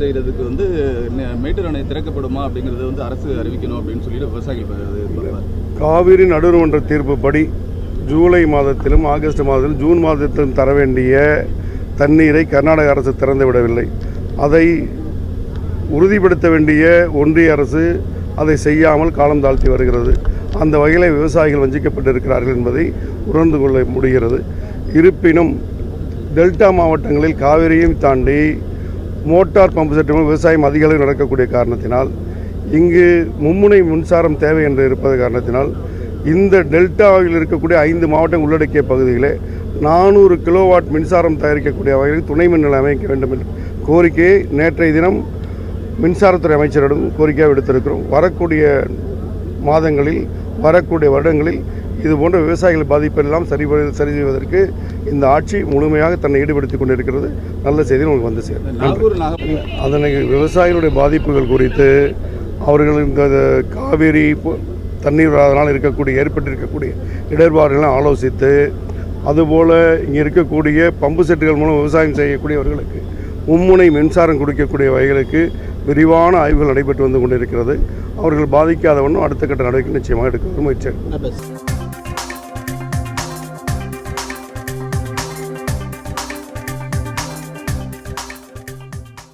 செய்கிறதுக்கு வந்து மேட்டூர் அணை திறக்கப்படுமா அப்படிங்கிறது வந்து அரசு அறிவிக்கணும் அப்படின்னு சொல்லிட்டு விவசாயிகள். காவிரி நடுவர்மன்ற தீர்ப்புப்படி ஜூலை மாதத்திலும் ஆகஸ்ட் மாதத்திலும் ஜூன் மாதத்திலும் தர வேண்டிய தண்ணீரை கர்நாடக அரசு திறந்து விடவில்லை. அதை உறுதிப்படுத்த வேண்டிய ஒன்றிய அரசு அதை செய்யாமல் காலம் தாழ்த்தி வருகிறது. அந்த வகையில் விவசாயிகள் வஞ்சிக்கப்பட்டிருக்கிறார்கள் என்பதை உணர்ந்து கொள்ள முடிகிறது. இருப்பினும் டெல்டா மாவட்டங்களில் காவிரியும் தாண்டி மோட்டார் பம்பு செட் விவசாயம் அதிக அளவில் நடக்கக்கூடிய காரணத்தினால் இங்கு மும்முனை மின்சாரம் தேவை என்று இருப்பது காரணத்தினால் இந்த டெல்டாவில் இருக்கக்கூடிய 5 மாவட்டம் உள்ளடக்கிய பகுதியிலே 400 கிலோவாட் மின்சாரம் தயாரிக்கக்கூடிய வகையில் துணை மின் நிலையம் அமைக்க வேண்டும் என்ற கோரிக்கையை நேற்றைய தினம் மின்சாரத்துறை அமைச்சரிடம் கோரிக்கையாக விடுத்திருக்கிறோம். வரக்கூடிய மாதங்களில் வரக்கூடிய வருடங்களில் இது போன்ற விவசாயிகள் பாதிப்பெல்லாம் சரி செய்வதற்கு இந்த ஆட்சி முழுமையாக தன்னை ஈடுபடுத்திக் கொண்டிருக்கிறது. நல்ல செய்தி உங்களுக்கு வந்து சேரும். அதனை விவசாயிகளுடைய பாதிப்புகள் குறித்து அவர்கள் இந்த காவிரி தண்ணீர் அதனால் ஏற்பட்டிருக்கக்கூடிய இடர்பாடுகளை ஆலோசித்து அதுபோல் இங்கே இருக்கக்கூடிய பம்பு செட்டுகள் மூலம் விவசாயம் செய்யக்கூடியவர்களுக்கு மும்முனை மின்சாரம் கொடுக்கக்கூடிய வகைகளுக்கு விரிவான ஆய்வுகள் நடைபெற்று வந்து கொண்டிருக்கிறது. அவர்கள் பாதிக்காதவனும் அடுத்த கட்ட நடவடிக்கை நிச்சயமாக எடுக்க முயற்சி.